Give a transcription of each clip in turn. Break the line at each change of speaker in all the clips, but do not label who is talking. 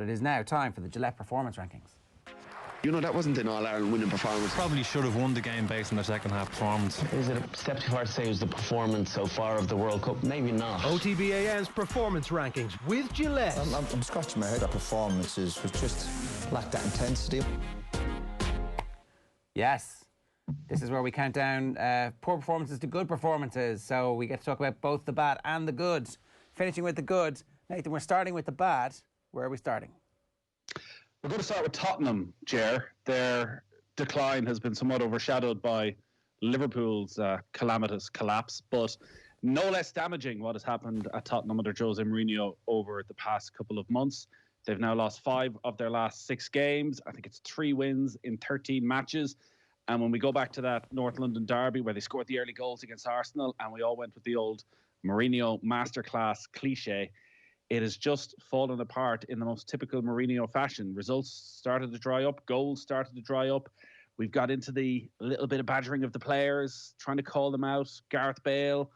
It is now time for the Gillette Performance Rankings.
You know, that wasn't an All-Ireland winning performance.
Probably should have won the game based on their second half performance.
Is it a step too far to say it was the performance so far of the World Cup? Maybe not.
OTB AM's Performance Rankings with Gillette.
I'm scratching my head. That performances was just lacked that intensity.
Yes, this is where we count down poor performances to good performances. So we get to talk about both the bad and the good. Finishing with the good. Nathan, we're starting with the bad. Where are we starting?
We're going to start with Tottenham, Ger. Their decline has been somewhat overshadowed by Liverpool's calamitous collapse, but no less damaging what has happened at Tottenham under Jose Mourinho over the past couple of months. They've now lost 5 of their last 6 games. I think it's 3 wins in 13 matches. And when we go back to that North London derby where they scored the early goals against Arsenal and we all went with the old Mourinho masterclass cliche, it has just fallen apart in the most typical Mourinho fashion. Results started to dry up. Goals started to dry up. We've got into the little bit of badgering of the players, trying to call them out. Gareth Bale,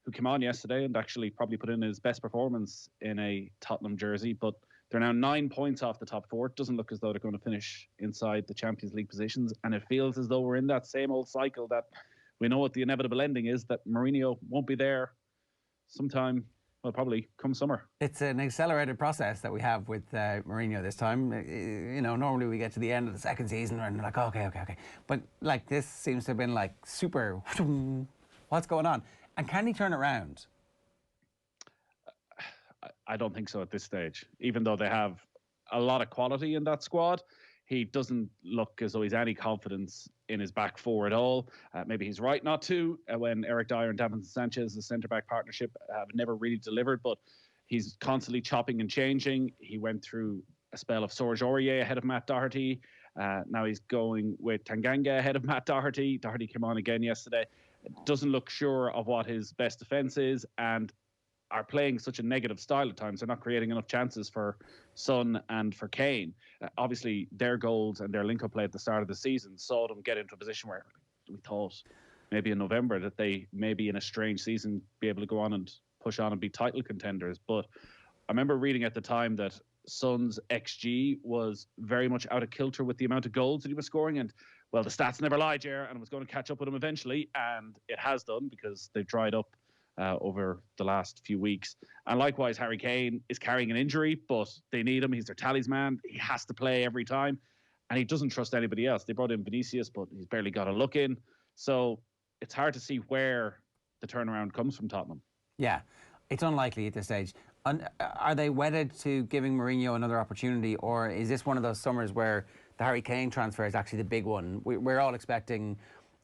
who came on yesterday and actually probably put in his best performance in a Tottenham jersey, but they're now 9 points off the top 4. It doesn't look as though they're going to finish inside the Champions League positions, and it feels as though we're in that same old cycle that we know what the inevitable ending is, that Mourinho won't be there sometime. Well, probably come summer.
It's an accelerated process that we have with Mourinho this time. You know, normally we get to the end of the second season and we're like, okay. But like this seems to have been like super, what's going on? And can he turn around?
I don't think so at this stage. Even though they have a lot of quality in that squad, he doesn't look as though he's any confidence in his back four at all. Maybe he's right not to when Eric Dyer and Davinson Sanchez, the centre-back partnership, have never really delivered, but he's constantly chopping and changing. He went through a spell of Rory ahead of Matt Doherty. Now he's going with Tanganga ahead of Matt Doherty. Doherty came on again yesterday. Doesn't look sure of what his best defence is and are playing such a negative style at times. They're not creating enough chances for Son and for Kane. Obviously, their goals and their link-up play at the start of the season saw them get into a position where we thought maybe in November that they maybe in a strange season be able to go on and push on and be title contenders. But I remember reading at the time that Son's XG was very much out of kilter with the amount of goals that he was scoring. And, well, the stats never lie, Ger, and it was going to catch up with him eventually. And it has done because they've dried up over the last few weeks. And likewise, Harry Kane is carrying an injury, but they need him. He's their talisman. He has to play every time. And he doesn't trust anybody else. They brought in Vinicius, but he's barely got a look in. So it's hard to see where the turnaround comes from Tottenham.
Yeah, it's unlikely at this stage. Are they wedded to giving Mourinho another opportunity, or is this one of those summers where the Harry Kane transfer is actually the big one? We're all expecting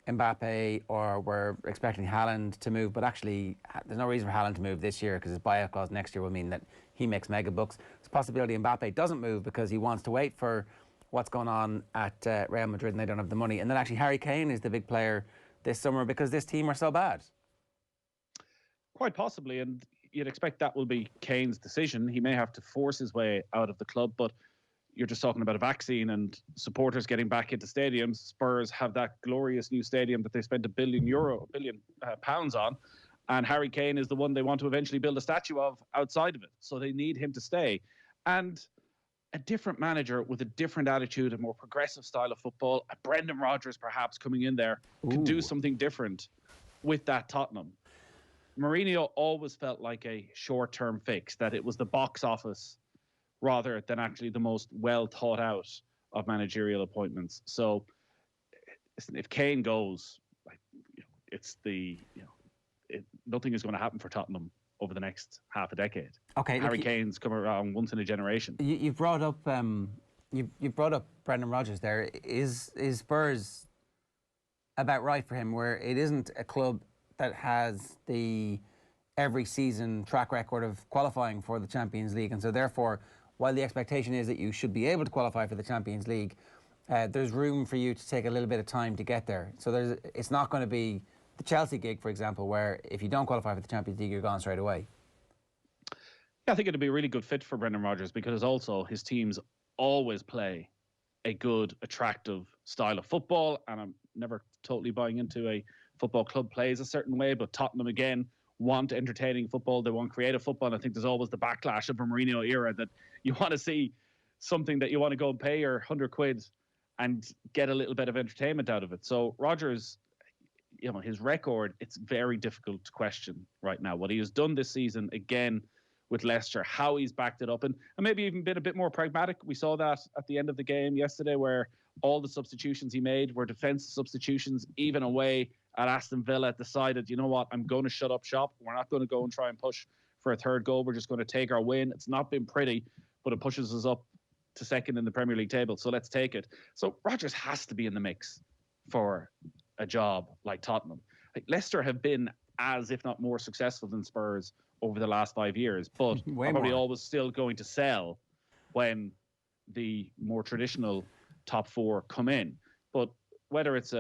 Mbappe or we're expecting Haaland to move, but actually there's no reason for Haaland to move this year because his buyout clause next year will mean that he makes mega bucks. There's a possibility Mbappe doesn't move because he wants to wait for what's going on at Real Madrid and they don't have the money. And then actually Harry Kane is the big player this summer because this team are so bad.
Quite possibly, and you'd expect that will be Kane's decision. He may have to force his way out of the club, but you're just talking about a vaccine and supporters getting back into stadiums. Spurs have that glorious new stadium that they spent £1 billion pounds on. And Harry Kane is the one they want to eventually build a statue of outside of it. So they need him to stay. And a different manager with a different attitude, a more progressive style of football, a Brendan Rodgers perhaps coming in there, can do something different with that Tottenham. Mourinho always felt like a short-term fix, that it was the box office rather than actually the most well thought out of managerial appointments. So if Kane goes, nothing is going to happen for Tottenham over the next half a decade.
Okay,
Harry Kane's come around once in a generation.
You've brought up you've brought up Brendan Rodgers there. Is Spurs about right for him, where it isn't a club that has the every season track record of qualifying for the Champions League, and so therefore, while the expectation is that you should be able to qualify for the Champions League, there's room for you to take a little bit of time to get there. So it's not going to be the Chelsea gig, for example, where if you don't qualify for the Champions League, you're gone straight away.
Yeah, I think it'd be a really good fit for Brendan Rodgers because also his teams always play a good, attractive style of football, and I'm never totally buying into a football club plays a certain way, but Tottenham, again, want entertaining football. They want creative football. And I think there's always the backlash of a Mourinho era that you want to see something that you want to go and pay your 100 quid and get a little bit of entertainment out of it. So Rodgers, his record, it's very difficult to question right now. What he has done this season, again, with Leicester, how he's backed it up, and maybe even been a bit more pragmatic. We saw that at the end of the game yesterday, where all the substitutions he made were defensive substitutions. Even away at Aston Villa, decided, you know what, I'm going to shut up shop. We're not going to go and try and push for a third goal. We're just going to take our win. It's not been pretty, but it pushes us up to second in the Premier League table. So let's take it. So Rodgers has to be in the mix for a job like Tottenham. Like, Leicester have been as, if not more, successful than Spurs over the last 5 years, but probably always still going to sell when the more traditional top four come in. But whether it's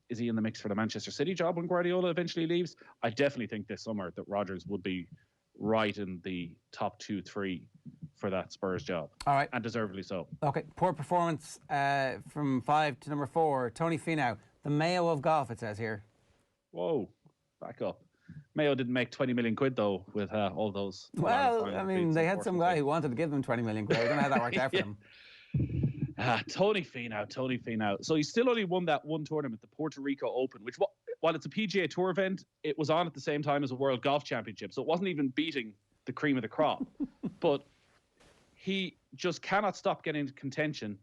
is he in the mix for the Manchester City job when Guardiola eventually leaves? I definitely think this summer that Rodgers would be right in the top 2-3 for that Spurs job. All right. And deservedly so.
Okay. Poor performance from 5 to number 4. Tony Finau, the Mayo of golf, it says here.
Whoa. Back up. Mayo didn't make 20 million quid, though, with all those.
Well, I mean, they had some guy who wanted to give them 20 million quid. I don't know how that worked out for them.
Tony Finau. So he still only won that one tournament, the Puerto Rico Open, which, while it's a PGA Tour event, it was on at the same time as a World Golf Championship. So it wasn't even beating the cream of the crop. But he just cannot stop getting into contention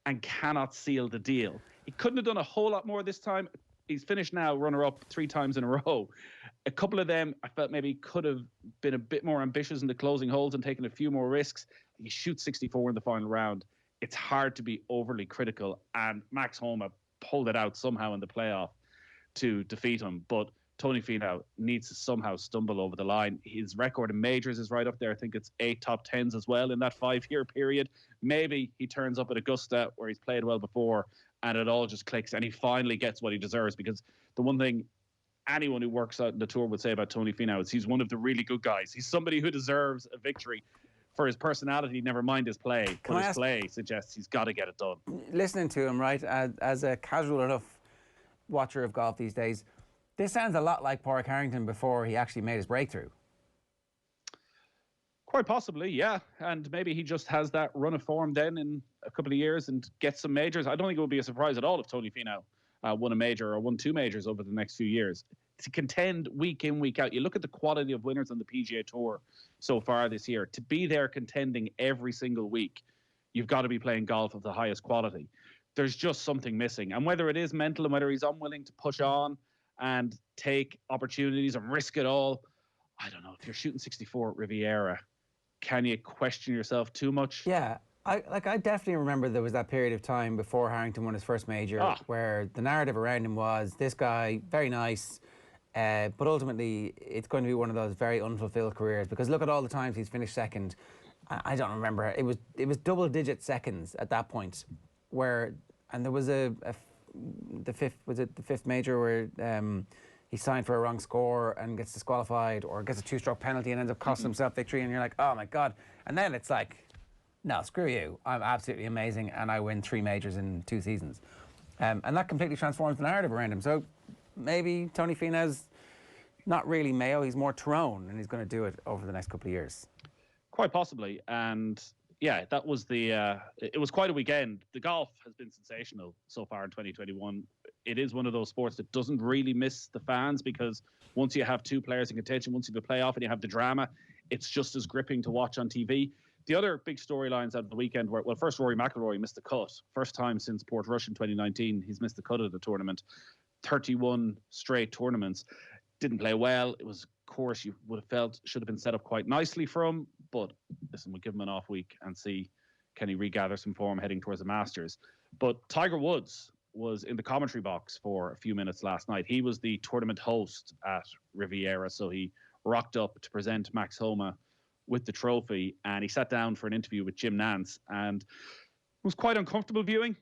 and cannot seal the deal. He couldn't have done a whole lot more this time. He's finished now runner-up 3 times in a row. A couple of them, I felt maybe could have been a bit more ambitious in the closing holes and taken a few more risks. He shoots 64 in the final round. It's hard to be overly critical, and Max Homa pulled it out somehow in the playoff to defeat him. But Tony Finau needs to somehow stumble over the line. His record in majors is right up there. I think it's 8 top 10s as well in that 5-year period. Maybe he turns up at Augusta, where he's played well before, and it all just clicks, and he finally gets what he deserves. Because the one thing anyone who works out in the tour would say about Tony Finau is he's one of the really good guys. He's somebody who deserves a victory for his personality, never mind his play. But his play suggests he's got to get it done.
Listening to him, right, as a casual enough watcher of golf these days, this sounds a lot like Padraig Harrington before he actually made his breakthrough.
Quite possibly, yeah. And maybe he just has that run of form then in a couple of years and gets some majors. I don't think it would be a surprise at all if Tony Finau won a major or won 2 majors over the next few years. To contend week in, week out, you look at the quality of winners on the PGA Tour so far this year. To be there contending every single week, you've got to be playing golf of the highest quality. There's just something missing. And whether it is mental and whether he's unwilling to push on and take opportunities and risk it all, I don't know. If you're shooting 64 at Riviera, can you question yourself too much?
Yeah, I definitely remember there was that period of time before Harrington won his first major where the narrative around him was this guy, very nice, but ultimately it's going to be one of those very unfulfilled careers, because look at all the times he's finished second. I don't remember. It was double-digit seconds at that point, and there was the fifth major where he signed for a wrong score and gets disqualified, or gets a 2-stroke penalty and ends up costing himself victory, and you're like, oh my God. And then it's like, no, screw you. I'm absolutely amazing, and I win 3 majors in 2 seasons. And that completely transforms the narrative around him. So maybe Tony Finau's not really Mayo, he's more Tyrone, and he's going to do it over the next couple of years.
Quite possibly. And yeah, that was it was quite a weekend. The golf has been sensational so far in 2021. It is one of those sports that doesn't really miss the fans, because once you have 2 players in contention, once you have the playoff and you have the drama, it's just as gripping to watch on TV. The other big storylines out of the weekend were, well, first, Rory Mcilroy missed the cut. First time since Port Rush in 2019, he's missed the cut of the tournament. 31 straight tournaments. Didn't play well. It was a course you would have felt should have been set up quite nicely for him. But listen, we'll give him an off week and see, can he regather some form heading towards the Masters. But Tiger Woods was in the commentary box for a few minutes last night. He was the tournament host at Riviera, so he rocked up to present Max Homa with the trophy, and he sat down for an interview with Jim Nantz, and it was quite uncomfortable viewing.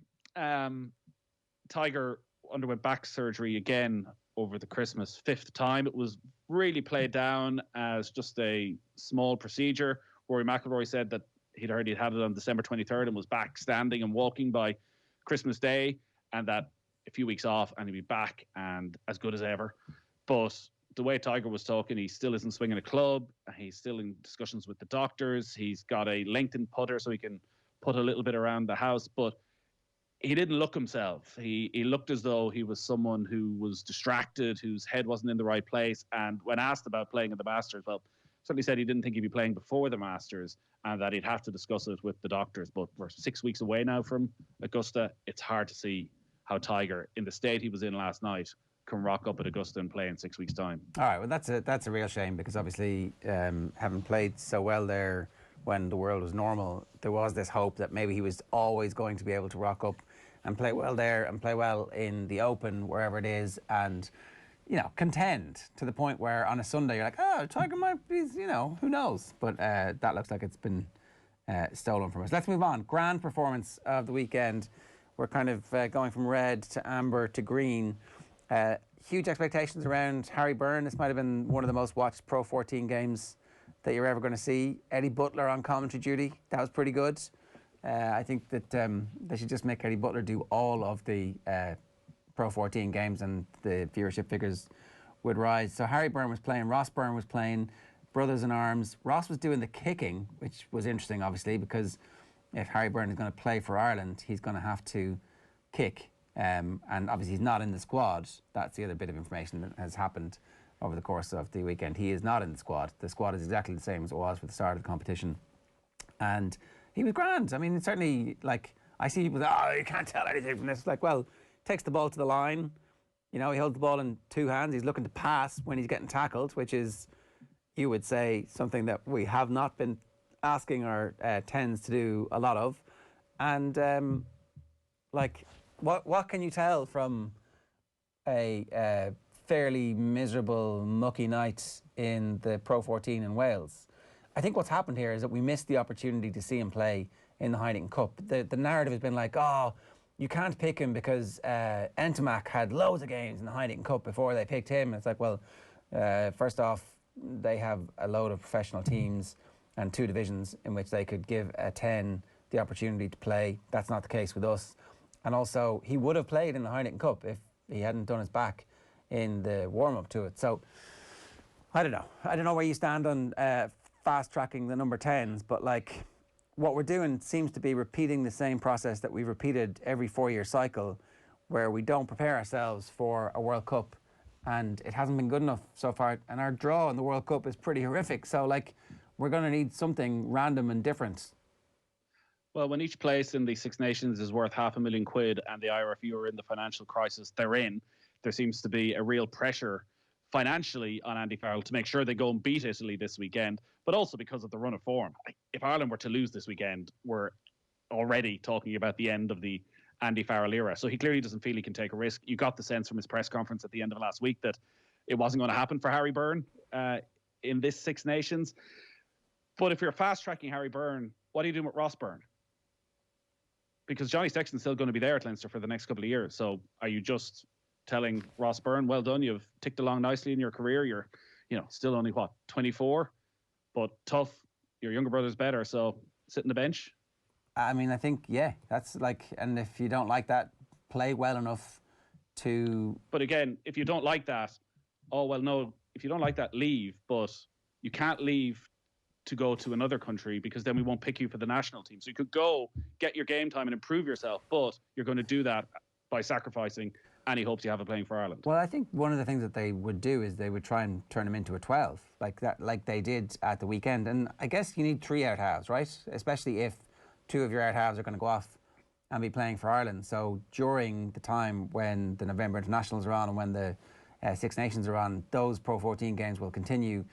Tiger underwent back surgery again over the Christmas, 5th time. It was really played down as just a small procedure. Rory McIlroy said that he'd already had it on December 23rd and was back standing and walking by Christmas Day, and that a few weeks off and he'd be back and as good as ever. But the way Tiger was talking, he still isn't swinging a club. He's still in discussions with the doctors. He's got a lengthened putter so he can put a little bit around the house, but he didn't look himself. He looked as though he was someone who was distracted, whose head wasn't in the right place. And when asked about playing in the Masters, well, certainly said he didn't think he'd be playing before the Masters and that he'd have to discuss it with the doctors. But we're 6 weeks away now from Augusta. It's hard to see how Tiger, in the state he was in last night, can rock up at Augusta and play in 6 weeks' time.
All right, well, that's a real shame because obviously having played so well there when the world was normal, there was this hope that maybe he was always going to be able to rock up and play well there and play well in the Open, wherever it is, and, you know, contend to the point where on a Sunday you're like, oh, Tiger might be, you know, who knows? But that looks like it's been stolen from us. Let's move on. Grand performance of the weekend. We're kind of going from red to amber to green. Huge expectations around Harry Byrne. This might have been one of the most watched Pro 14 games that you're ever going to see. Eddie Butler on commentary duty. That was pretty good. I think that they should just make Eddie Butler do all of the Pro 14 games and the viewership figures would rise. So Harry Byrne was playing, Ross Byrne was playing, brothers in arms. Ross was doing the kicking, which was interesting, obviously, because if Harry Byrne is going to play for Ireland, he's going to have to kick. And obviously he's not in the squad. That's the other bit of information that has happened over the course of the weekend. He is not in the squad. The squad is exactly the same as it was for the start of the competition. And he was grand. I mean, certainly, like, I see people say, oh, you can't tell anything from this. Like, well, takes the ball to the line. You know, he holds the ball in two hands. He's looking to pass when he's getting tackled, which is, you would say, something that we have not been asking our 10s to do a lot of. And, like, what can you tell from a fairly miserable, mucky night in the Pro 14 in Wales? I think what's happened here is that we missed the opportunity to see him play in the Heineken Cup. The narrative has been like, oh, you can't pick him because Entomac had loads of games in the Heineken Cup before they picked him. And it's like, well, first off, they have a load of professional teams and 2 divisions in which they could give a 10 the opportunity to play. That's not the case with us. And also, he would have played in the Heineken Cup if he hadn't done his back in the warm-up to it. So, I don't know. I don't know where you stand on fast-tracking the number 10s, but, like, what we're doing seems to be repeating the same process that we've repeated every 4-year cycle, where we don't prepare ourselves for a World Cup, and it hasn't been good enough so far, and our draw in the World Cup is pretty horrific. So, like, we're going to need something random and different.
Well, when each place in the Six Nations is worth £500,000 and the IRFU are in the financial crisis they're in, there seems to be a real pressure financially on Andy Farrell to make sure they go and beat Italy this weekend, but also because of the run of form. If Ireland were to lose this weekend, we're already talking about the end of the Andy Farrell era. So he clearly doesn't feel he can take a risk. You got the sense from his press conference at the end of last week that it wasn't going to happen for Harry Byrne in this Six Nations. But if you're fast-tracking Harry Byrne, what are you doing with Ross Byrne? Because Johnny Sexton's still going to be there at Leinster for the next couple of years. So are you just telling Ross Byrne, well done, you've ticked along nicely in your career, you're, you know, still only, 24, but tough, your younger brother's better, so sit in the bench?
I mean, I think, yeah, that's like, and if you don't like that, play well enough to...
But again, if you don't like that, oh, well, no, if you don't like that, leave, but you can't leave to go to another country because then we won't pick you for the national team. So you could go, get your game time and improve yourself, but you're going to do that by sacrificing any hopes you have of playing for Ireland.
Well, I think one of the things that they would do is they would try and turn him into a 12, like that, like they did at the weekend. And I guess you need 3 out halves, right? Especially if 2 of your out halves are going to go off and be playing for Ireland. So during the time when the November internationals are on and when the Six Nations are on, those Pro 14 games will continue.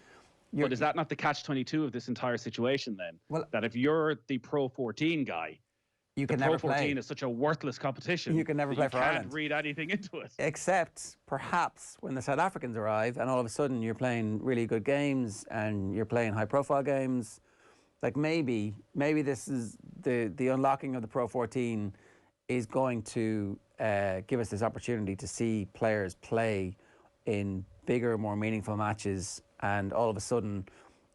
But is that not the catch-22 of this entire situation then?
Well,
that if you're the Pro 14 guy,
you can
the
never
Pro 14
play.
is such a worthless competition.
You can never play for Ireland.
You can't read anything into it.
Except perhaps when the South Africans arrive and all of a sudden you're playing really good games and you're playing high-profile games. Like maybe this is the unlocking of the Pro 14 is going to give us this opportunity to see players play in bigger, more meaningful matches. And all of a sudden,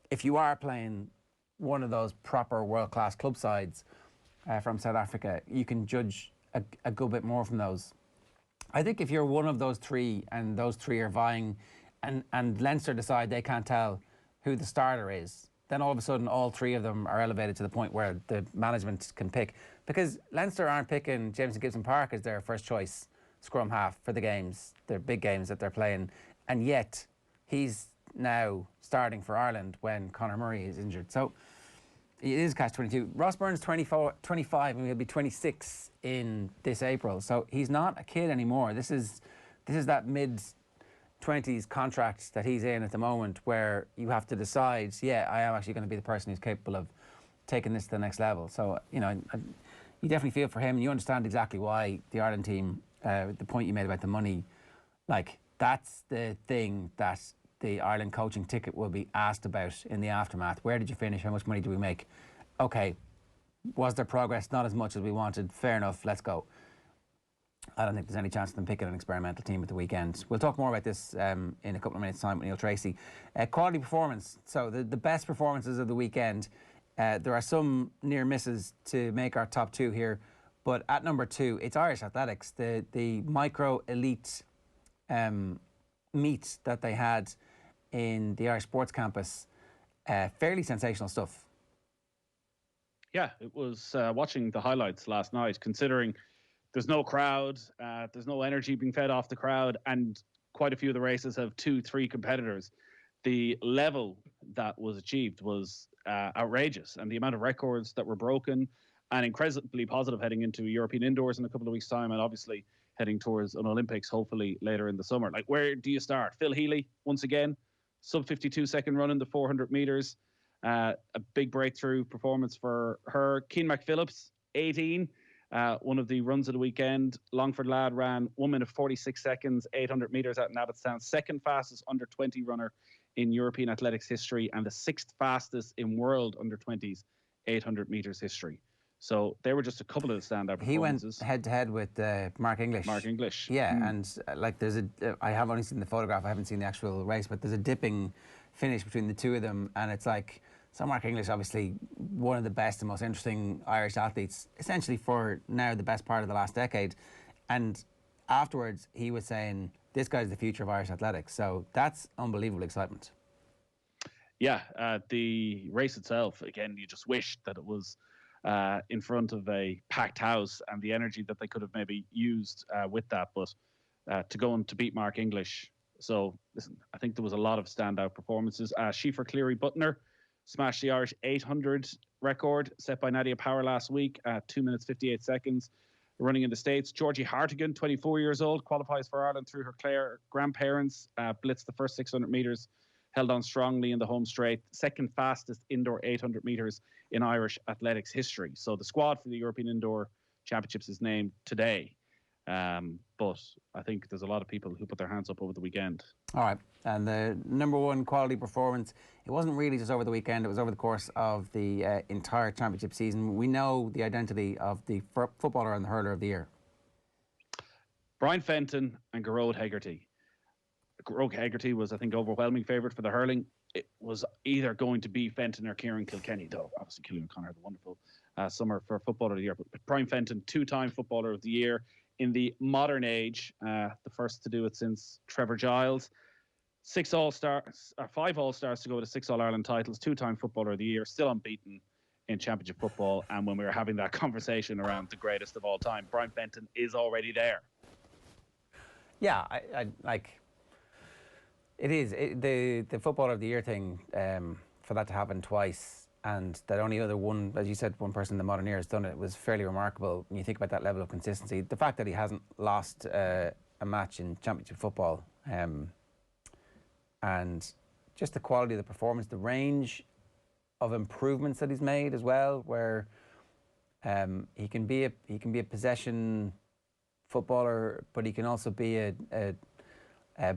if you are playing one of those proper world-class club sides from South Africa, you can judge a good bit more from those. I think if you're one of those 3 and those 3 are vying and Leinster decide they can't tell who the starter is then all of a sudden all three of them are elevated to the point where the management can pick. Because Leinster aren't picking Jameson Gibson Park as their first choice scrum half for the games, their big games that they're playing. And yet he's now starting for Ireland when Conor Murray is injured. So it is catch-22. Ross Byrne's 25 and he'll be 26 in this April. So he's not a kid anymore. This is that mid-20s contract that he's in at the moment where you have to decide, yeah, I am actually going to be the person who's capable of taking this to the next level. So, you know, you definitely feel for him and you understand exactly why the Ireland team, the point you made about the money, like, that's the thing that the Ireland coaching ticket will be asked about in the aftermath. Where did you finish? How much money do we make? Okay, was there progress? Not as much as we wanted. Fair enough, let's go. I don't think there's any chance of them picking an experimental team at the weekend. We'll talk more about this in a couple of minutes' time with Neil Tracy. Quality performance. So the best performances of the weekend. There are some near misses to make our top two here. But at number 2, it's Irish athletics. The micro-elite meet that they had in the Irish Sports Campus. Fairly sensational stuff.
Yeah, it was watching the highlights last night, considering there's no crowd, there's no energy being fed off the crowd, and quite a few of the races have 2-3 competitors. The level that was achieved was outrageous, and the amount of records that were broken, and incredibly positive heading into European indoors in a couple of weeks' time, and obviously heading towards an Olympics, hopefully later in the summer. Like, where do you start? Phil Healy, once again, sub 52-second run in the 400 metres. A big breakthrough performance for her. Cian McPhillips, 18, one of the runs of the weekend. Longford lad ran 1 minute 46 seconds, 800 metres at Abbottstown. Second fastest under 20 runner in European athletics history, and the 6th fastest in world under 20s 800 metres history. So they were just a couple of the standout performances.
He went head-to-head with Mark English.
Mark English.
Yeah, and like there's I have only seen the photograph, I haven't seen the actual race, but there's a dipping finish between the two of them, and it's like, so Mark English, obviously one of the best and most interesting Irish athletes, essentially for now the best part of the last decade. And afterwards, he was saying, this guy's the future of Irish athletics. So that's unbelievable excitement.
Yeah, the race itself, again, you just wish that it was in front of a packed house and the energy that they could have maybe used with that. But to go and to beat Mark English. So, listen, I think there was a lot of standout performances. Schieffer Cleary Butner smashed the Irish 800 record set by Nadia Power last week at 2 minutes 58 seconds. Running in the States, Georgie Hartigan, 24 years old, qualifies for Ireland through her Clare grandparents. Blitzed the first 600 metres, held on strongly in the home straight. Second fastest indoor 800 metres in Irish athletics history. So the squad for the European Indoor Championships is named today. But I think there's a lot of people who put their hands up over the weekend. All right.
And the number one quality performance, it wasn't really just over the weekend, it was over the course of the entire championship season. We know the identity of the footballer and the hurler of the year.
Brian Fenton and Gearóid Hegarty. Gearóid Hegarty was, I think, overwhelming favourite for the hurling. It was either going to be Fenton or Kieran Kilkenny, though obviously Killian O'Connor had a wonderful summer for Footballer of the Year. But Brian Fenton, 2-time Footballer of the Year in the modern age, the first to do it since Trevor Giles. 5 All-Stars to go to 6 All-Ireland titles, 2-time Footballer of the Year, still unbeaten in Championship football. And when we were having that conversation around the greatest of all time, Brian Fenton is already there.
Yeah, I like it is the Footballer of the Year thing, for that to happen twice, and that only other one, as you said, one person in the modern era has done it, was fairly remarkable when you think about that level of consistency. The fact that he hasn't lost a match in Championship football, and just the quality of the performance, the range of improvements that he's made as well, where he can be a possession footballer, but he can also be a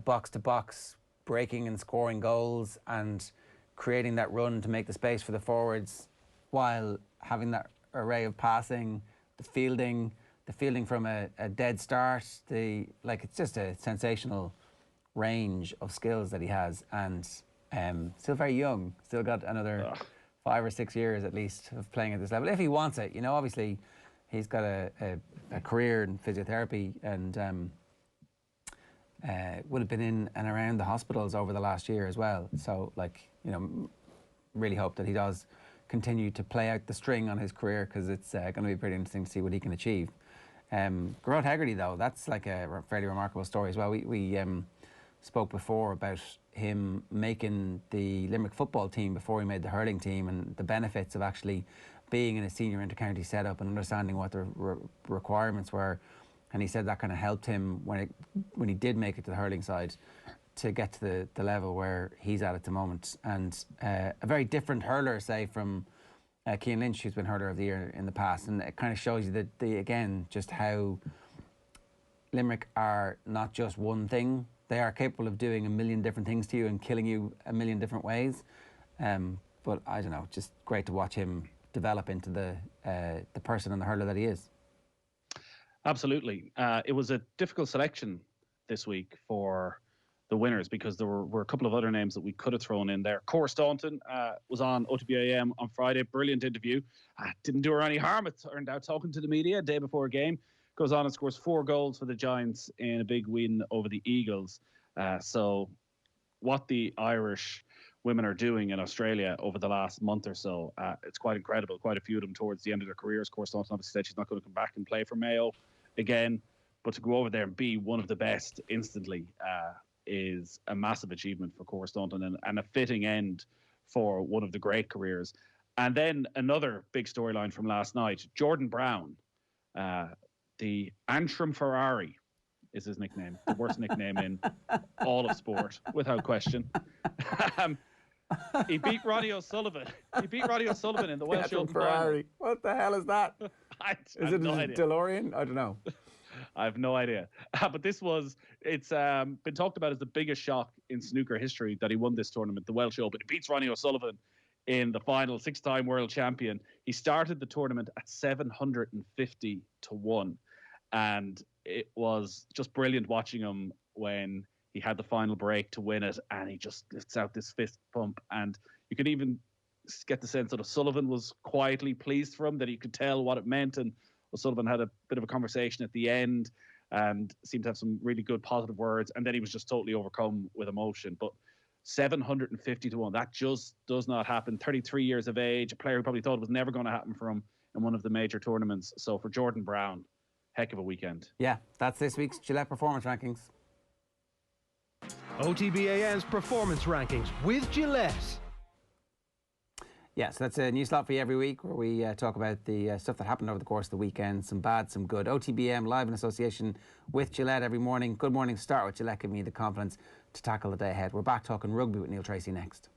box-to-box breaking and scoring goals and creating that run to make the space for the forwards while having that array of passing, the fielding from a dead start. It's just a sensational range of skills that he has, and still very young, still got another 5 or 6 years at least of playing at this level if he wants it. You know, obviously he's got a career in physiotherapy and would have been in and around the hospitals over the last year as well. So, like, you know, really hope that he does continue to play out the string on his career, because it's going to be pretty interesting to see what he can achieve. Garrod Hegarty, though, that's like a fairly remarkable story as well. We spoke before about him making the Limerick football team before he made the hurling team, and the benefits of actually being in a senior inter-county setup and understanding what the requirements were. And he said that kind of helped him when he did make it to the hurling side to get to the level where he's at the moment. And a very different hurler, say, from Cian Lynch, who's been hurler of the year in the past. And it kind of shows you that, again, just how Limerick are not just one thing. They are capable of doing a million different things to you and killing you a million different ways. But I don't know, just great to watch him develop into the person and the hurler that he is.
Absolutely. It was a difficult selection this week for the winners, because there were a couple of other names that we could have thrown in there. Staunton was on OTB AM on Friday. Brilliant interview. Didn't do her any harm, it turned out, talking to the media a day before a game. Goes on and scores 4 goals for the Giants in a big win over the Eagles. So what the Irish women are doing in Australia over the last month or so, it's quite incredible. Quite a few of them towards the end of their careers. Staunton obviously said she's not going to come back and play for Mayo again, but to go over there and be one of the best instantly is a massive achievement for Staunton, and a fitting end for one of the great careers. And then another big storyline from last night, Jordan Brown, the Antrim Ferrari is his nickname, the worst nickname in all of sport, without question. He beat Ronnie O'Sullivan. He beat Ronnie O'Sullivan in the Welsh Open
Ferrari. Final. What the hell is that? Is it a DeLorean? I don't know.
I have no idea. But it's been talked about as the biggest shock in snooker history that he won this tournament, the Welsh Open. He beats Ronnie O'Sullivan in the final, 6-time world champion. He started the tournament at 750 to 1. And it was just brilliant watching him when he had the final break to win it, and he just lets out this fist pump. And you could even get the sense that O'Sullivan was quietly pleased for him, that he could tell what it meant. And O'Sullivan had a bit of a conversation at the end and seemed to have some really good positive words. And then he was just totally overcome with emotion. But 750 to 1, that just does not happen. 33 years of age, a player who probably thought it was never going to happen for him in one of the major tournaments. So for Jordan Brown, heck of a weekend.
Yeah, that's this week's Gillette Performance Rankings.
OTB AM's Performance Rankings with Gillette.
Yeah, so that's a new slot for you every week, where we talk about the stuff that happened over the course of the weekend, some bad, some good. OTBAM live in association with Gillette every morning. Good morning start with Gillette, giving me the confidence to tackle the day ahead. We're back talking rugby with Neil Tracy next.